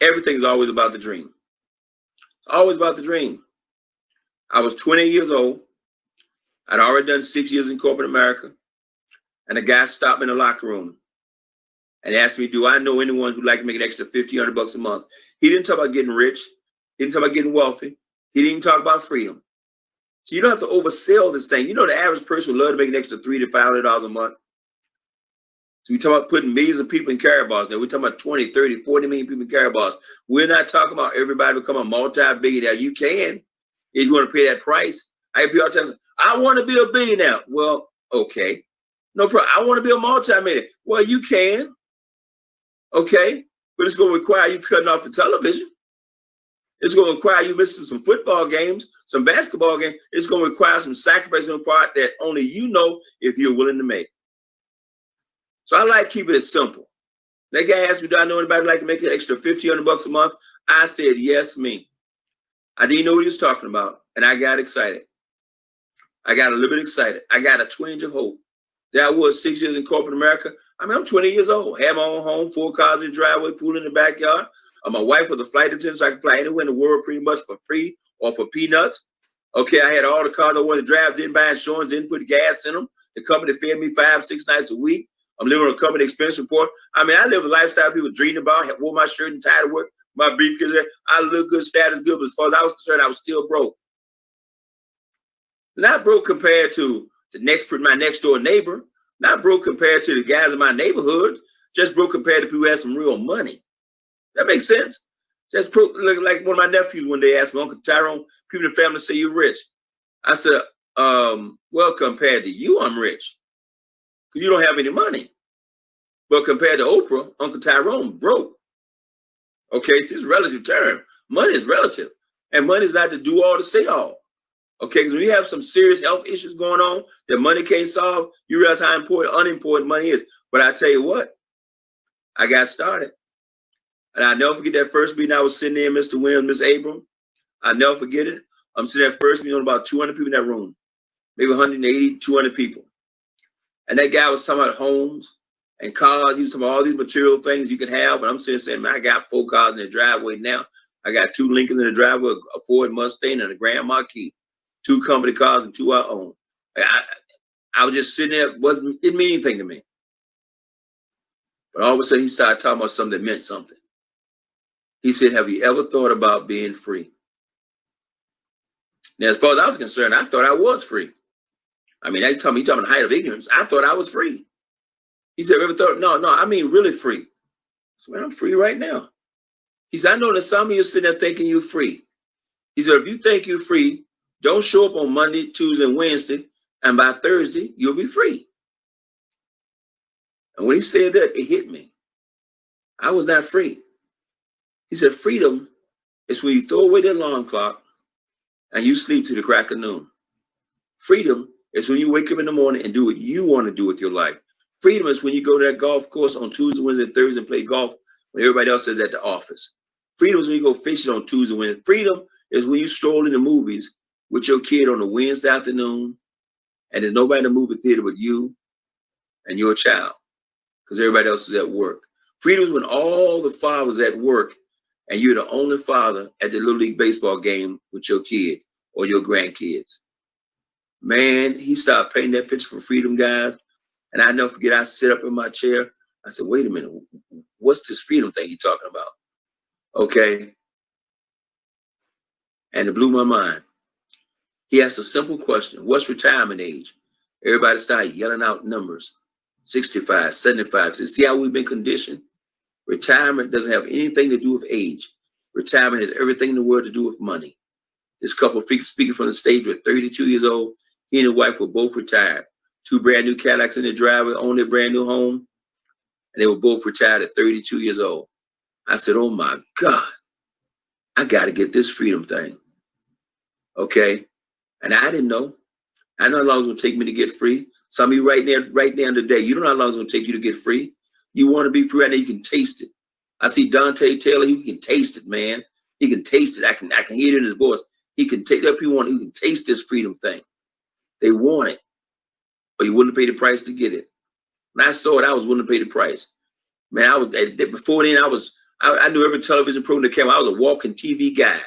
Everything's always about the dream. Always about the dream. I was 20 years old. I'd already done 6 years in corporate America. And a guy stopped me in the locker room and asked me, do I know anyone who'd like to make an extra 50, $100 a month? He didn't talk about getting rich. He didn't talk about getting wealthy. He didn't talk about freedom. So you don't have to oversell this thing. You know, the average person would love to make an extra $300 to $500 a month. So we talk about putting millions of people in carry bars. Now we're talking about 20, 30, 40 million people in carry bars. We're not talking about everybody become a multi-billionaire. You can, if you want to pay that price. I hear people all the time say, I want to be a billionaire. Well, okay. No problem. I want to be a multi-millionaire. Well, you can. Okay. But it's going to require you cutting off the television. It's going to require you missing some football games, some basketball games. It's going to require some sacrifice on the part that only you know if you're willing to make. So I like keeping it simple. That guy asked me, do I know anybody like to make an extra 50, $100 a month? I said, yes, me. I didn't know what he was talking about, and I got excited. I got a little bit excited. I got a twinge of hope. There I was 6 years in corporate America. I mean, I'm 20 years old. Had my own home, 4 cars in the driveway, pool in the backyard. My wife was a flight attendant, so I could fly anywhere in the world pretty much for free or for peanuts. Okay, I had all the cars I wanted to drive, didn't buy insurance, didn't put gas in them. The company fed me 5, 6 nights a week. I'm living on a company expense report. I mean, I live a lifestyle people dream about. I wore my shirt and tie to work, my briefcase. I look good, status good, but as far as I was concerned, I was still broke. Not broke compared to my next door neighbor. Not broke compared to the guys in my neighborhood. Just broke compared to people who had some real money. That makes sense. Just broke, like one of my nephews one day asked me, Uncle Tyrone, people in the family say you're rich. I said, well, compared to you, I'm rich. Because you don't have any money. But compared to Oprah, Uncle Tyrone broke. Okay, it's a relative term. Money is relative. And money is not to do all to say all. Okay, because when you have some serious health issues going on that money can't solve, you realize how unimportant money is. But I tell you what, I got started. And I'll never forget that first meeting I was sitting there, Mr. Williams, Miss Abram. I'll never forget it. I'm sitting at first meeting on about 200 people in that room. Maybe 180, 200 people. And that guy was talking about homes and cars. He was talking about all these material things you can have. And I'm sitting saying, man, I got 4 cars in the driveway now. I got 2 Lincolns in the driveway, a Ford Mustang and a Grand Marquis. 2 company cars and 2 I own. I was just sitting there. Didn't mean anything to me. But all of a sudden, he started talking about something that meant something. He said, have you ever thought about being free? Now, as far as I was concerned, I thought I was free. I mean, he talking about the height of ignorance. I thought I was free. He said, ever thought? No, I mean really free. So, man, I'm free right now. He said, I know that some of you are sitting there thinking you're free. He said, if you think you're free, don't show up on Monday, Tuesday, and Wednesday, and by Thursday, you'll be free. And when he said that, it hit me. I was not free. He said, freedom is when you throw away the alarm clock and you sleep to the crack of noon. Freedom is when you wake up in the morning and do what you want to do with your life. Freedom is when you go to that golf course on Tuesday, Wednesday, and Thursday and play golf when everybody else is at the office. Freedom is when you go fishing on Tuesday, Wednesday. Freedom is when you stroll in the movies with your kid on a Wednesday afternoon and there's nobody in the movie theater but you and your child because everybody else is at work. Freedom is when all the fathers at work and you're the only father at the Little League baseball game with your kid or your grandkids. Man, he started painting that picture for freedom, guys. And I never forget, I sit up in my chair. I said, wait a minute, what's this freedom thing you're talking about? Okay. And it blew my mind. He asked a simple question. What's retirement age? Everybody started yelling out numbers. 65, 75. So see how we've been conditioned? Retirement doesn't have anything to do with age. Retirement has everything in the world to do with money. This couple speaking from the stage were 32 years old. He and his wife were both retired. 2 brand new Cadillacs in their driveway, owned their brand new home. And they were both retired at 32 years old. I said, oh my God, I got to get this freedom thing. Okay. And I didn't know. I know how long it's gonna take me to get free. Some of you right now today, you don't know how long it's gonna take you to get free. You want to be free right now, you can taste it. I see Dante Taylor, he can taste it, man. He can taste it. I can hear it in his voice. He can take that people want, he can taste this freedom thing. They want it, but you willing to pay the price to get it. When I saw it, I was willing to pay the price. Man, I was before then. I knew every television program that came out. I was a walking TV guide.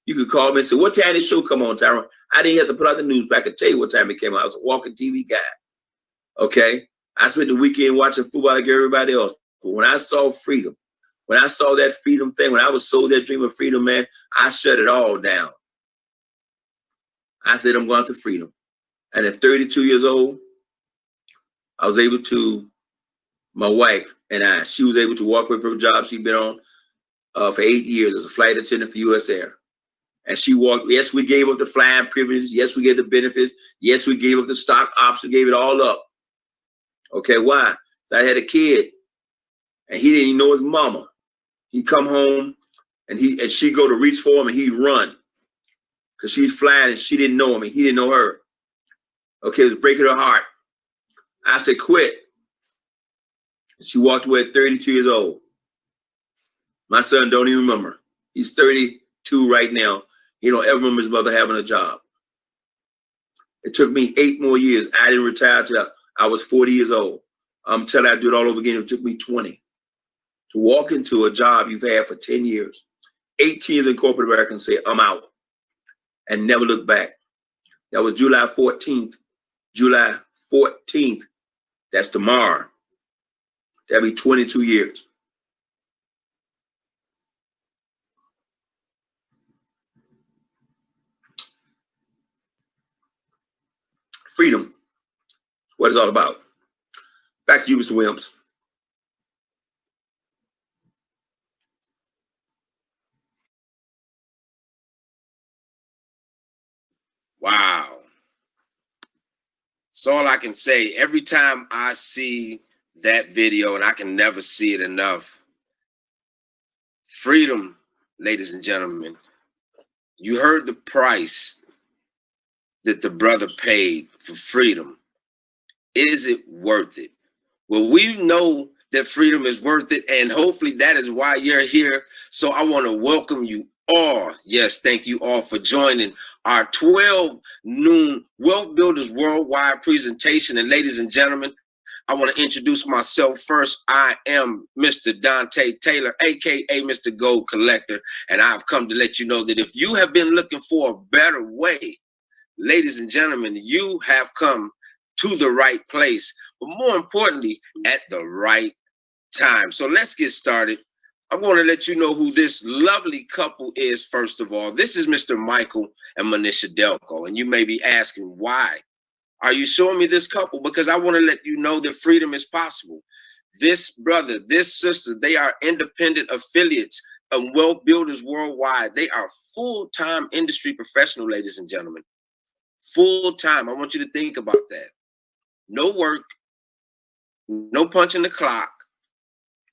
You could call me and say, "What time did the show come on, Tyrone?" I didn't have to put out the news, but I could tell you what time it came out. I was a walking TV guide. Okay, I spent the weekend watching football like everybody else. But when I saw freedom, when I saw that freedom thing, when I was sold that dream of freedom, man, I shut it all down. I said, "I'm going to freedom." And at 32 years old, I was able to. My wife and she was able to walk away from a job she'd been on for 8 years as a flight attendant for U.S. Air. And she walked, yes, we gave up the flying privileges. Yes, we gave the benefits. Yes, we gave up the stock options, gave it all up. Okay, why? So I had a kid and he didn't even know his mama. He'd come home and she'd go to reach for him and he'd run because she's flying and she didn't know him and he didn't know her. Okay, it was breaking her heart. I said, quit. She walked away at 32 years old. My son don't even remember. He's 32 right now. He don't ever remember his mother having a job. It took me 8 more years. I didn't retire till I was 40 years old. I'm telling you, I'd do it all over again. It took me 20 to walk into a job you've had for 10 years, 18 years in corporate America and say, I'm out and never look back. That was July 14th. July 14th. That's tomorrow. That'll be 22 years. Freedom. What it's all about. Back to you, Mr. Williams. Wow. That's all I can say. Every time I see that video, and I can never see it enough, freedom, ladies and gentlemen. You heard the price that the brother paid for freedom. Is it worth it? Well, we know that freedom is worth it, and hopefully that is why you're here. So I want to welcome you all. Yes, thank you all for joining our 12 noon Wealth Builders Worldwide presentation. And ladies and gentlemen, I want to introduce myself first. I am Mr. Dante Taylor, aka Mr. Gold Collector, and I've come to let you know that if you have been looking for a better way, ladies and gentlemen, you have come to the right place, but more importantly, at the right time. So let's get started. I'm going to let you know who this lovely couple is. First of all, this is Mr. Michael and Manisha Delco, and you may be asking, why are you showing me this couple? Because I want to let you know that freedom is possible. This brother, this sister, they are independent affiliates of Wealth Builders Worldwide. They are full-time industry professional, ladies and gentlemen. Full-time. I want you to think about that. No work, no punching the clock.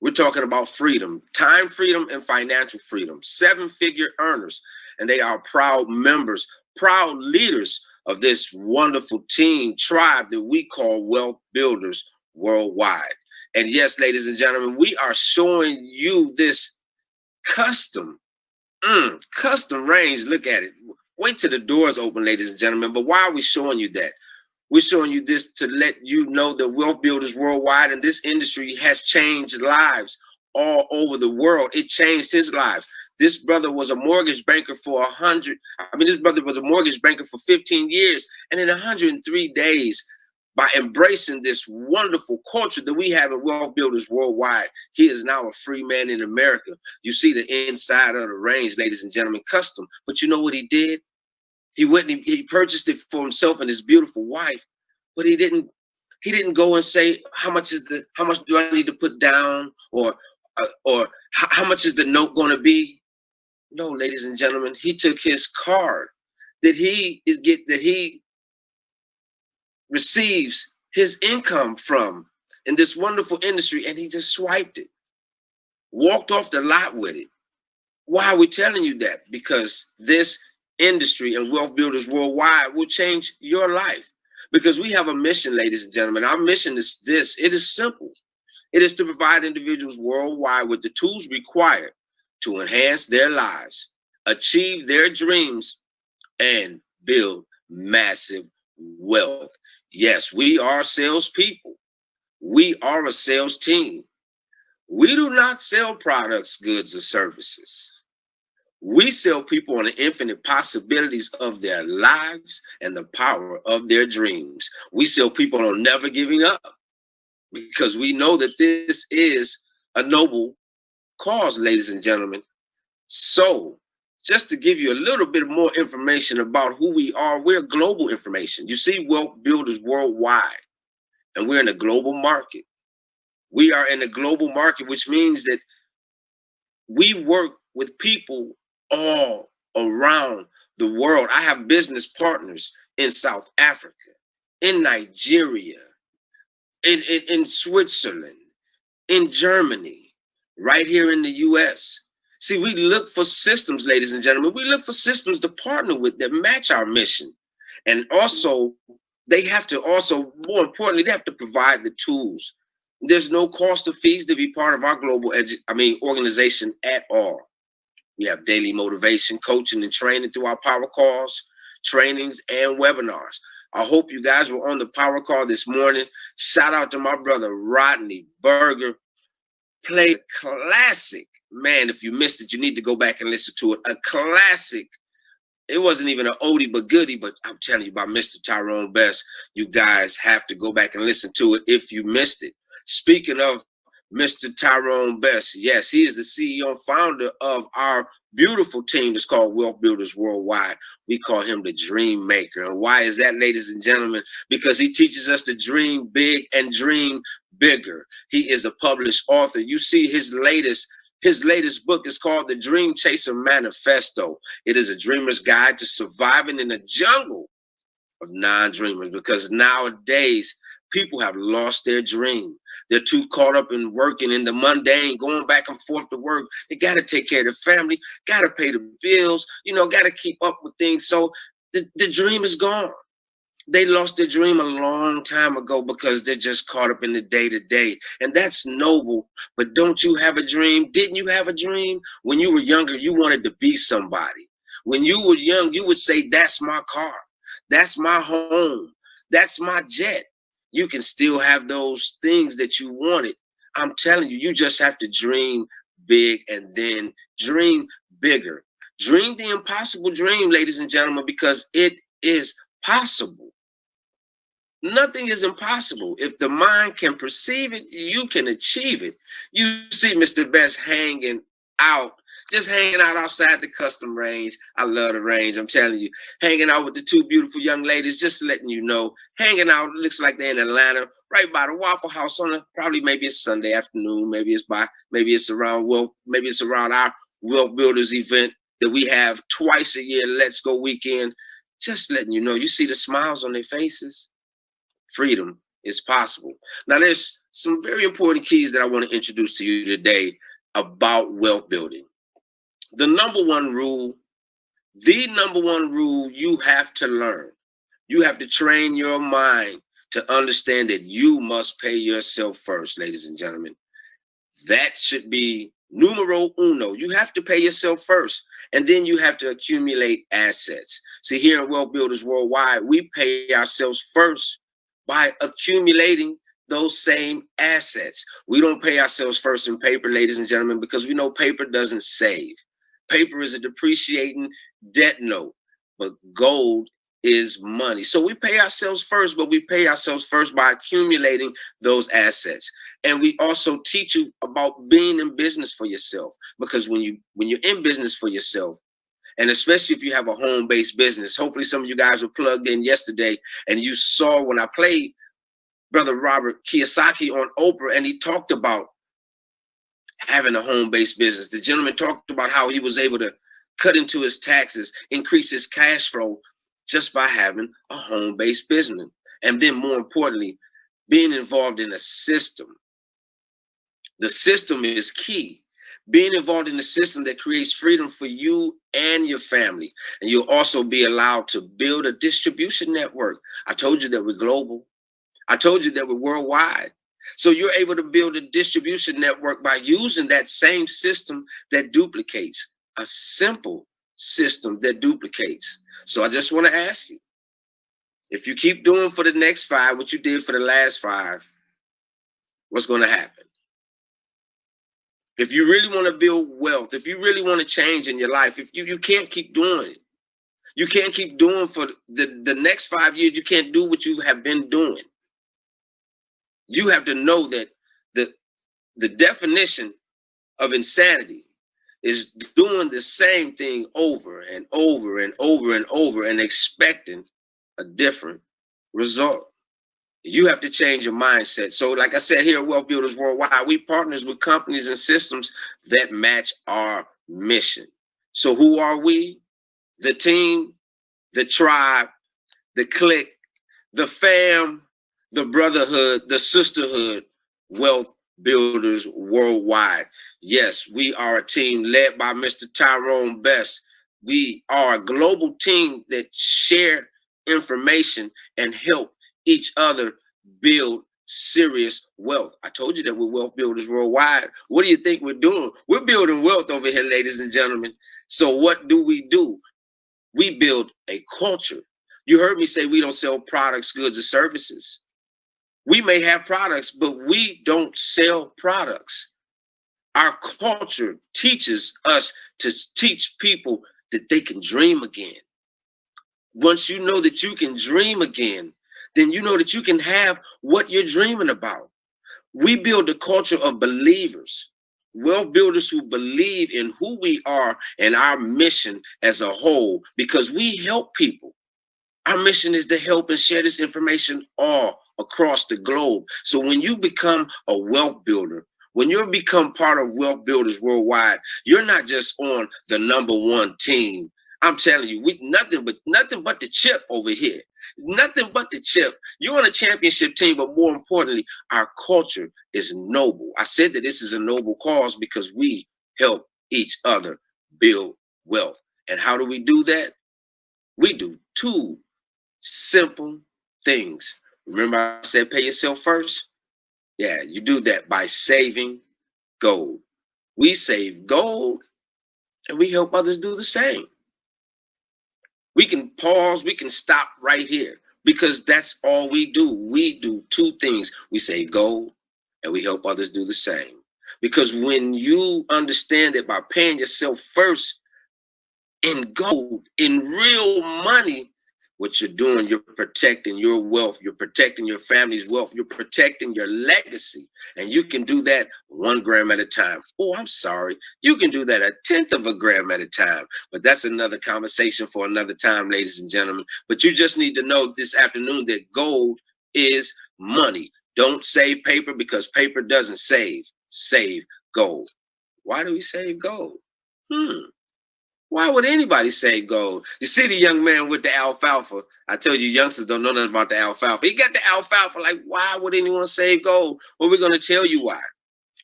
We're talking about freedom, time freedom and financial freedom, 7-figure earners. And they are proud members, proud leaders of this wonderful team tribe that we call Wealth Builders Worldwide. And yes, ladies and gentlemen, we are showing you this custom range. Look at it. Wait till the doors open, ladies and gentlemen. But why are we showing you that? We're showing you this to let you know that Wealth Builders Worldwide and this industry has changed lives all over the world. It changed his lives. This brother was a mortgage banker for 15 years. And in 103 days, by embracing this wonderful culture that we have at Wealth Builders Worldwide, he is now a free man in America. You see the inside of the range, ladies and gentlemen, custom. But you know what he did? He went and he purchased it for himself and his beautiful wife, but he didn't go and say, how much do I need to put down, or how much is the note going to be? No, ladies and gentlemen, he took his card that he receives his income from in this wonderful industry, and he just swiped it, walked off the lot with it. Why are we telling you that? Because this industry and wealth builders worldwide will change your life. Because we have a mission, ladies and gentlemen. Our mission is this. It is simple. It is to provide individuals worldwide with the tools required to enhance their lives, achieve their dreams, and build massive wealth. Yes, we are salespeople. We are a sales team. We do not sell products, goods, or services. We sell people on the infinite possibilities of their lives and the power of their dreams. We sell people on never giving up because we know that this is a noble cause, ladies and gentlemen. So, just to give you a little bit more information about who we are, we're global information. You see, wealth builders worldwide, and we're in a global market. We are in a global market, which means that we work with people all around the world. I have business partners in South Africa, in Nigeria, in Switzerland, in Germany, right here in the US. See, we look for systems, ladies and gentlemen. We look for systems to partner with that match our mission. And also, they have to also, more importantly, they have to provide the tools. There's no cost or fees to be part of our global organization at all. We have daily motivation, coaching, and training through our power calls, trainings, and webinars. I hope you guys were on the power call this morning. Shout out to my brother, Rodney Berger. Played a classic. Man, if you missed it, you need to go back and listen to it. A classic. It wasn't even an oldie but goodie, but I'm telling you about Mr. Tyrone Best. You guys have to go back and listen to it if you missed it. Speaking of Mr. Tyrone Best, yes, he is the CEO and founder of our beautiful team that's called Wealth Builders Worldwide. We call him the Dream Maker. And why is that, ladies and gentlemen? Because he teaches us to dream big and dream bigger. He is a published author. You see his latest book is called The Dream Chaser Manifesto. It is a dreamer's guide to surviving in a jungle of non-dreamers, because nowadays people have lost their dream. They're too caught up in working in the mundane, going back and forth to work. They got to take care of their family, got to pay the bills, got to keep up with things. So the dream is gone. They lost their dream a long time ago because they're just caught up in the day-to-day. And that's noble. But don't you have a dream? Didn't you have a dream? When you were younger, you wanted to be somebody. When you were young, you would say, that's my car. That's my home. That's my jet. You can still have those things that you wanted. I'm telling you, you just have to dream big and then dream bigger. Dream the impossible dream, ladies and gentlemen, because it is possible. Nothing is impossible. If the mind can perceive it, you can achieve it. You see Mr. Best hanging out, just hanging out outside the custom range. I love the range, I'm telling you. Hanging out with the two beautiful young ladies, just letting you know. Hanging out, looks like they're in Atlanta, right by the Waffle House on maybe it's Sunday afternoon, maybe it's around our Wealth Builders event that we have twice a year, Let's Go weekend. Just letting you know, you see the smiles on their faces. Freedom is possible. Now, there's some very important keys that I want to introduce to you today about wealth building. The number one rule you have to learn. You have to train your mind to understand that you must pay yourself first, ladies and gentlemen. That should be numero uno. You have to pay yourself first, and then you have to accumulate assets. See, here at Wealth Builders Worldwide, we pay ourselves first by accumulating those same assets. We don't pay ourselves first in paper, ladies and gentlemen, because we know paper doesn't save. Paper is a depreciating debt note, but gold is money. So we pay ourselves first, but we pay ourselves first by accumulating those assets. And we also teach you about being in business for yourself, because when you're in business for yourself, and especially if you have a home-based business, hopefully some of you guys were plugged in yesterday and you saw when I played Brother Robert Kiyosaki on Oprah, and he talked about having a home-based business. The gentleman talked about how he was able to cut into his taxes, increase his cash flow just by having a home-based business. And then more importantly, being involved in a system. The system is key, being involved in the system that creates freedom for you and your family. And you'll also be allowed to build a distribution network. I told you that we're global. I told you that we're worldwide. So you're able to build a distribution network by using that same system that duplicates, a simple system that duplicates. So I just want to ask you, if you keep doing for the next 5 what you did for the last 5, what's going to happen? If you really want to build wealth, if you really want to change in your life, if you can't keep doing it. You can't keep doing for the next 5 years. You can't do what you have been doing. You have to know that the definition of insanity is doing the same thing over and over and over and over and expecting a different result. You have to change your mindset. So like I said, here at Wealth Builders Worldwide, we partners with companies and systems that match our mission. So who are we? The team, the tribe, the clique, the fam, the brotherhood, the sisterhood, Wealth Builders Worldwide. Yes, we are a team led by Mr. Tyrone Best. We are a global team that share information and help each other build serious wealth. I told you that we're Wealth Builders Worldwide. What do you think we're doing? We're building wealth over here, ladies and gentlemen. So what do? We build a culture. You heard me say we don't sell products, goods, or services. We may have products, but we don't sell products. Our culture teaches us to teach people that they can dream again. Once you know that you can dream again, then you know that you can have what you're dreaming about. We build a culture of believers, wealth builders who believe in who we are and our mission as a whole, because we help people. Our mission is to help and share this information all across the globe. So when you become a wealth builder, when you become part of Wealth Builders Worldwide, you're not just on the #1 team. I'm telling you, we nothing but the chip over here. Nothing but the chip. You're on a championship team, but more importantly, our culture is noble. I said that this is a noble cause because we help each other build wealth. And how do we do that? We do 2 simple things. Remember I said pay yourself first? Yeah, you do that by saving gold. We save gold and we help others do the same. We can pause, we can stop right here because that's all we do. We do 2 things. We save gold and we help others do the same. Because when you understand that by paying yourself first in gold, in real money, what you're doing, you're protecting your wealth, you're protecting your family's wealth, you're protecting your legacy. And you can do that 1 gram at a time. Oh, I'm sorry. You can do that 1/10 of a gram at a time. But that's another conversation for another time, ladies and gentlemen. But you just need to know this afternoon that gold is money. Don't save paper because paper doesn't save. Save gold. Why do we save gold? Why would anybody save gold? You see the young man with the alfalfa. I tell you, youngsters don't know nothing about the alfalfa. He got the alfalfa. Like, why would anyone save gold? Well, we're going to tell you why.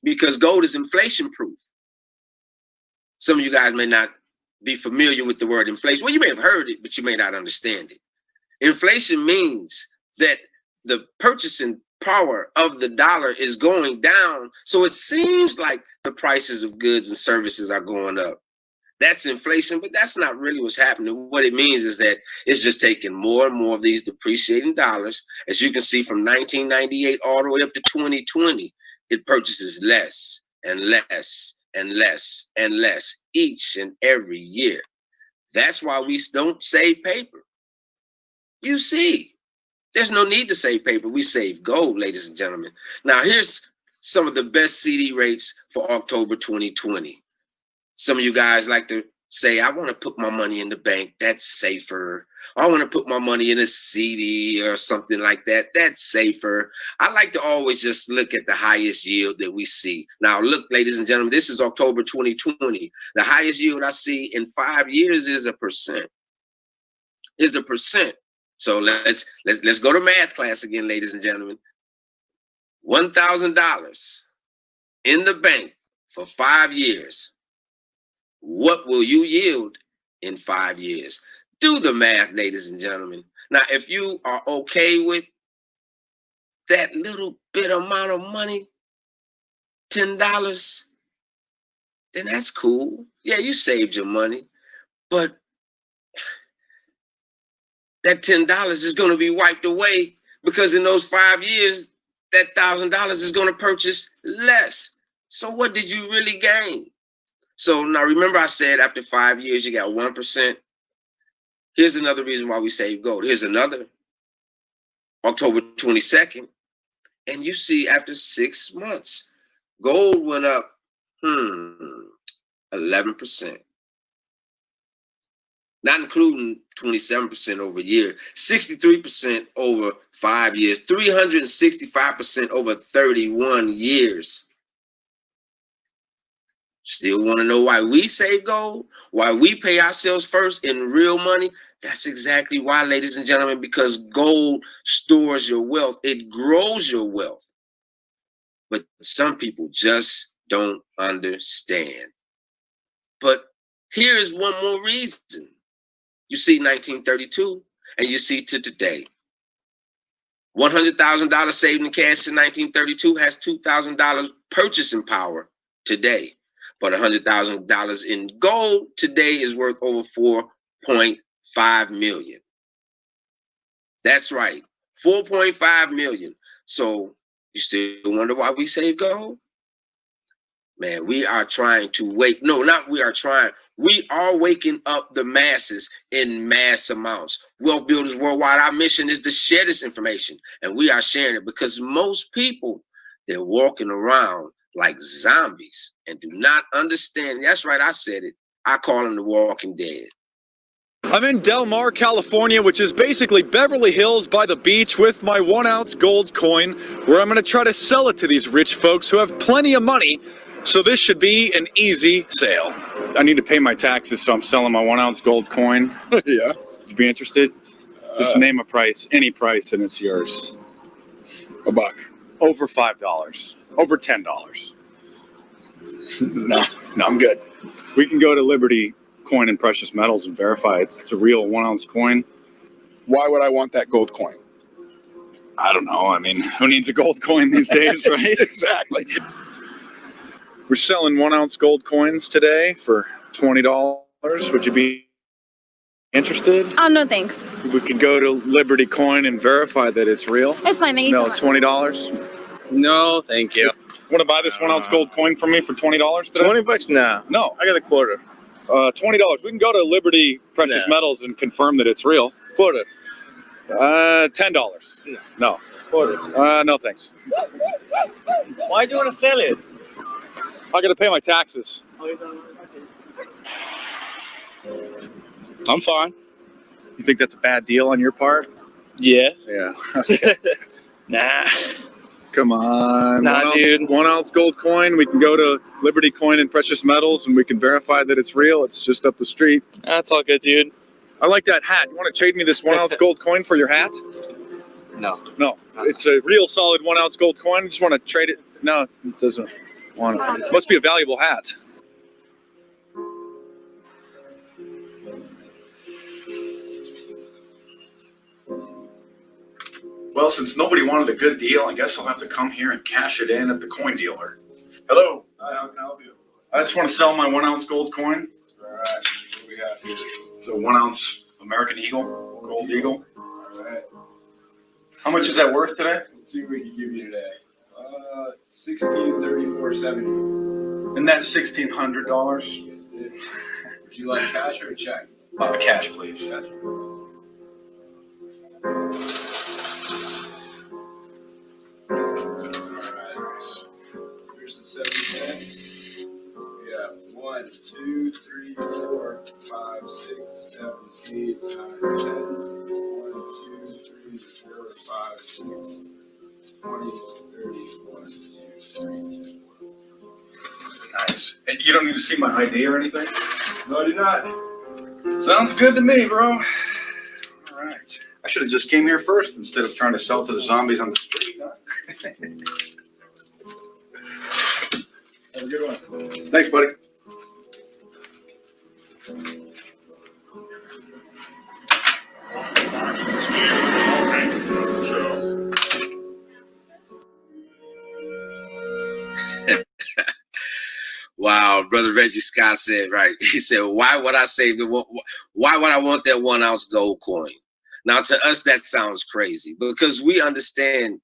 Because gold is inflation proof. Some of you guys may not be familiar with the word inflation. Well, you may have heard it, but you may not understand it. Inflation means that the purchasing power of the dollar is going down. So it seems like the prices of goods and services are going up. That's inflation, but that's not really what's happening. What it means is that it's just taking more and more of these depreciating dollars. As you can see, from 1998 all the way up to 2020, it purchases less and less and less and less each and every year. That's why we don't save paper. You see, there's no need to save paper. We save gold, ladies and gentlemen. Now, here's some of the best CD rates for October 2020. Some of you guys like to say, I want to put my money in the bank. That's safer. I want to put my money in a CD or something like that. That's safer. I like to always just look at the highest yield that we see. Now, look, ladies and gentlemen, this is October 2020. The highest yield I see in 5 years is 1%. Is 1%. So let's go to math class again, ladies and gentlemen. $1,000 in the bank for 5 years. What will you yield in 5 years? Do the math, ladies and gentlemen. Now, if you are okay with that little bit amount of money, $10, then that's cool. Yeah, you saved your money, but that $10 is going to be wiped away because in those 5 years, that $1,000 is going to purchase less. So what did you really gain? So now remember I said after 5 years, you got 1%. Here's another reason why we save gold. Here's another, October 22nd. And you see after 6 months, gold went up 11%. Not including 27% over a year, 63% over 5 years, 365% over 31 years. Still want to know why we save gold? Why we pay ourselves first in real money? That's exactly why, ladies and gentlemen, because gold stores your wealth. It grows your wealth. But some people just don't understand. But here is one more reason. You see 1932 and you see to today. $100,000 saved in cash in 1932 has $2,000 purchasing power today. But $100,000 in gold today is worth over $4.5 million. That's right, $4.5 million. So you still wonder why we save gold? Man, we are trying to wake. No, not we are trying. We are waking up the masses in mass amounts. Wealth Builders Worldwide, our mission is to share this information. And we are sharing it because most people, they're walking around like zombies and do not understand. That's right, I said it. I call them the walking dead. I'm in Del Mar, California, which is basically Beverly Hills by the beach, with my 1 ounce gold coin, where I'm going to try to sell it to these rich folks who have plenty of money. So this should be an easy sale. I need to pay my taxes, so I'm selling my 1 ounce gold coin. Yeah. Would you be interested? Just name a price, any price, and it's yours. $1. Over $5. Over $10. No, I'm good. We can go to Liberty Coin and Precious Metals and verify it's a real 1 ounce coin. Why would I want that gold coin? I don't know. I mean, who needs a gold coin these days, right? Exactly. We're selling 1 ounce gold coins today for $20. Would you be interested? Oh, no, thanks. We could go to Liberty Coin and verify that it's real. It's fine. Thank you so much. $20? No, thank you. Want to buy this 1 ounce gold coin from me for $20 today? $20? Nah. No. I got a quarter. $20. We can go to Liberty Precious Metals and confirm that it's real. Quarter. $10. No. Quarter. No thanks. Why do you want to sell it? I got to pay my taxes. I'm fine. You think that's a bad deal on your part? Yeah. Yeah. Nah. Come on. Nah, dude. 1 ounce gold coin. We can go to Liberty Coin and Precious Metals and we can verify that it's real. It's just up the street. That's all good, dude. I like that hat. You want to trade me this 1 ounce gold coin for your hat? No. No. It's a real solid 1 ounce gold coin. Just want to trade it. No, it doesn't want it. Must be a valuable hat. Well, since nobody wanted a good deal, I guess I'll have to come here and cash it in at the coin dealer. Hello. Hi, how can I help you? I just want to sell my 1 ounce gold coin. All right, what do we have here? It's a 1 ounce American Eagle, gold eagle. All right, How much is that worth today? let's see what we can give you today. 1634.70. And that's $1,600. Yes, it is. Would you like cash or a check? Cash, please. Here's the 70 cents. We have 1, 2, 3, 4, 5, 6, 7, 8, 9, 10. 1, 2, 3, 4, 5, 6, 20, 30, 1, 2, 3, 4. Nice. And you don't need to see my ID or anything? No, I do not. Sounds good to me, bro. All right. I should have just came here first instead of trying to sell to the zombies on the street. Huh? Have a good one. Thanks, buddy. Wow, brother Reggie Scott said right. He said, "Why would I save the? Why would I want that 1 ounce gold coin?" Now, to us, that sounds crazy because we understand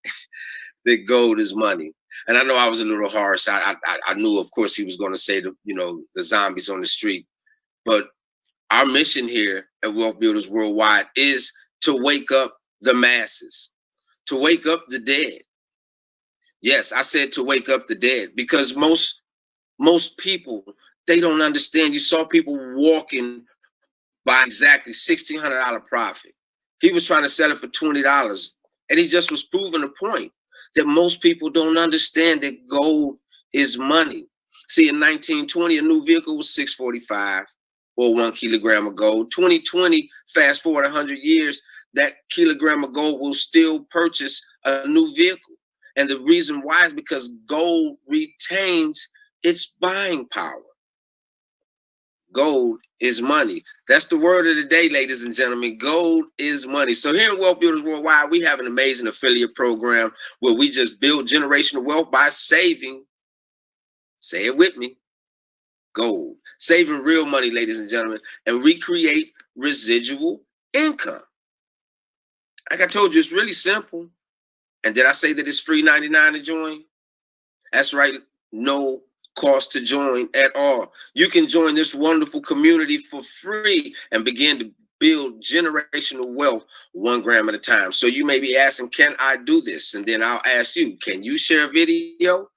that gold is money. And I know I was a little harsh. I knew, of course, he was going to say the zombies on the street. But our mission here at Wealth Builders Worldwide is to wake up the masses, to wake up the dead. Yes, I said to wake up the dead because most people, they don't understand. You saw people walking by exactly $1,600 profit. He was trying to sell it for $20, and he just was proving the point that most people don't understand that gold is money. See, in 1920, a new vehicle was $645 or 1 kilogram of gold. 2020, fast forward 100 years, that kilogram of gold will still purchase a new vehicle. And the reason why is because gold retains its buying power. Gold is money. That's the word of the day, ladies and gentlemen. Gold is money. So here in Wealth Builders Worldwide, we have an amazing affiliate program where we just build generational wealth by saving, say it with me, gold. Saving real money, ladies and gentlemen, and recreate residual income. Like I told you, it's really simple. And did I say that it's free 99 to join? That's right. No cost to join at all. You can join this wonderful community for free and begin to build generational wealth 1 gram at a time. So you may be asking, can I do this? And then I'll ask you, can you share a video?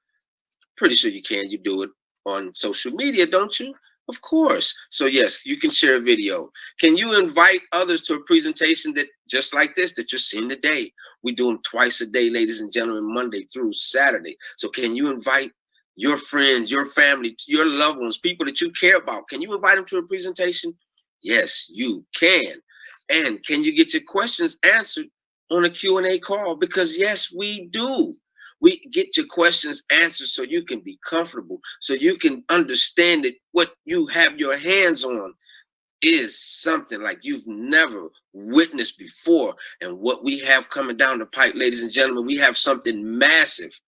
Pretty sure you can. You do it on social media, don't you? Of course. So yes, you can share a video. Can you invite others to a presentation that just like this that you're seeing today? We do them twice a day, ladies and gentlemen, Monday through Saturday. So can you invite your friends, your family, your loved ones, people that you care about? Can you invite them to a presentation? Yes, you can. And can you get your questions answered on a Q&A call? Because yes, we do. We get your questions answered so you can be comfortable, so you can understand that what you have your hands on is something like you've never witnessed before. And what we have coming down the pipe, ladies and gentlemen, we have something massive.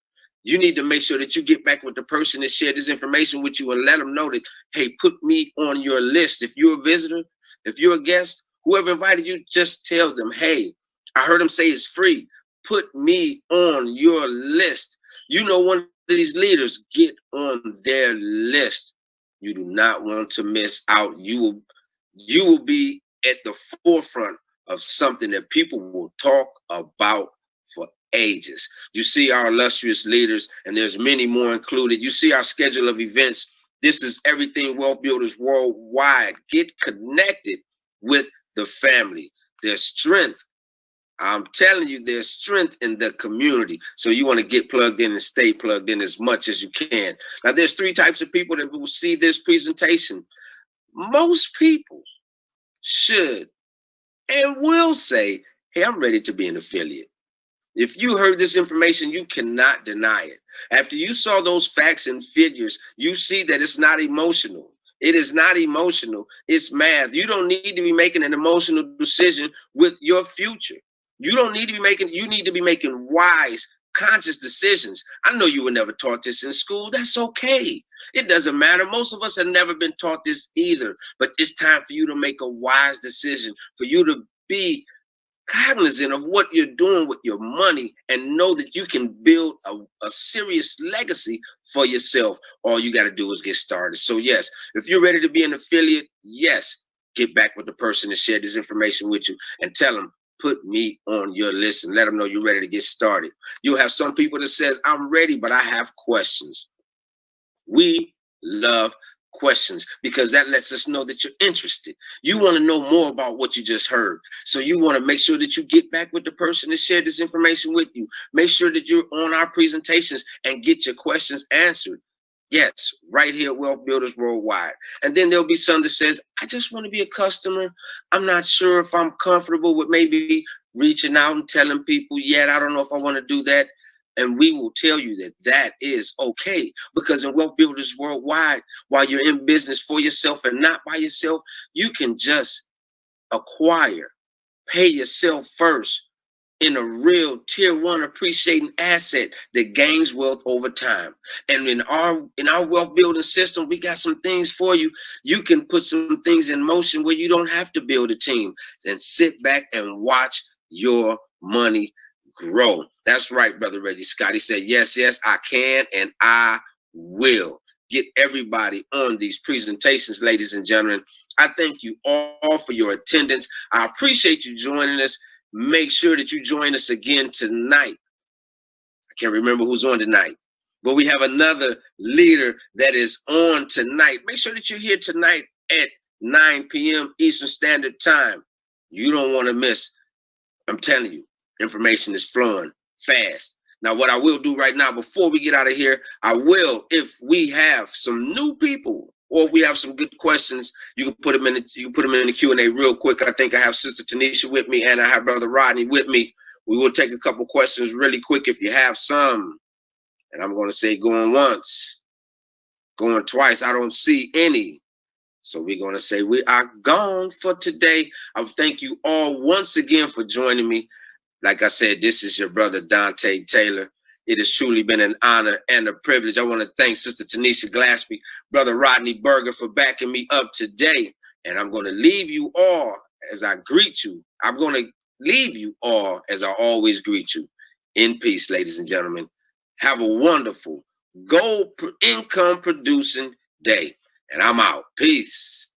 You need to make sure that you get back with the person that shared this information with you and let them know that, hey, put me on your list. If you're a visitor, if you're a guest, whoever invited you, just tell them, hey, I heard them say it's free. Put me on your list. You know, one of these leaders, get on their list. You do not want to miss out. You will be at the forefront of something that people will talk about for ages. You see our illustrious leaders, and there's many more included. You see our schedule of events. This is everything Wealth Builders Worldwide. Get connected with the family. There's strength. I'm telling you, there's strength in the community. So you want to get plugged in and stay plugged in as much as you can. Now, there's 3 types of people that will see this presentation. Most people should and will say, hey, I'm ready to be an affiliate. If you heard this information, you cannot deny it. After you saw those facts and figures, you see that it's not emotional. It is not emotional. It's math. You don't need to be making an emotional decision with your future. You don't need to be making, you need to be making wise, conscious decisions. I know you were never taught this in school. That's okay. It doesn't matter. Most of us have never been taught this either. But it's time for you to make a wise decision, for you to be cognizant of what you're doing with your money and know that you can build a serious legacy for yourself. All you got to do is get started. So yes, if you're ready to be an affiliate, yes, get back with the person that shared this information with you and tell them, put me on your list, and let them know you're ready to get started. You'll have some people that says, I'm ready, but I have questions. We love questions because that lets us know that you're interested. You want to know more about what you just heard. So you want to make sure that you get back with the person that shared this information with you. Make sure that you're on our presentations and get your questions answered. Yes, right here at Wealth Builders Worldwide. And then there'll be some that says, I just want to be a customer. I'm not sure if I'm comfortable with maybe reaching out and telling people yet. I don't know if I want to do that. And we will tell you that that is okay, because in Wealth Builders Worldwide, while you're in business for yourself and not by yourself, you can just acquire, pay yourself first in a real tier one appreciating asset that gains wealth over time. And in our wealth building system, we got some things for you. You can put some things in motion where you don't have to build a team, and sit back and watch your money grow. That's right, Brother Reggie Scott. He said, yes, I can and I will. Get everybody on these presentations, ladies and gentlemen. I thank you all for your attendance. I appreciate you joining us. Make sure that you join us again tonight. I can't remember who's on tonight, but we have another leader that is on tonight. Make sure that you're here tonight at 9 p.m. Eastern Standard Time. You don't want to miss. I'm telling you, information is flowing fast. Now, what I will do right now, before we get out of here, I will, if we have some new people, or if we have some good questions, you can put them in the Q&A real quick. I think I have Sister Tanisha with me, and I have Brother Rodney with me. We will take a couple questions really quick if you have some. And I'm going to say going once, going twice. I don't see any. So we're going to say we are gone for today. I thank you all once again for joining me. Like I said, this is your brother, Dante Taylor. It has truly been an honor and a privilege. I want to thank Sister Tanisha Glaspie, Brother Rodney Berger for backing me up today. And I'm going to leave you all as I greet you. I'm going to leave you all as I always greet you. In peace, ladies and gentlemen. Have a wonderful gold income producing day. And I'm out. Peace.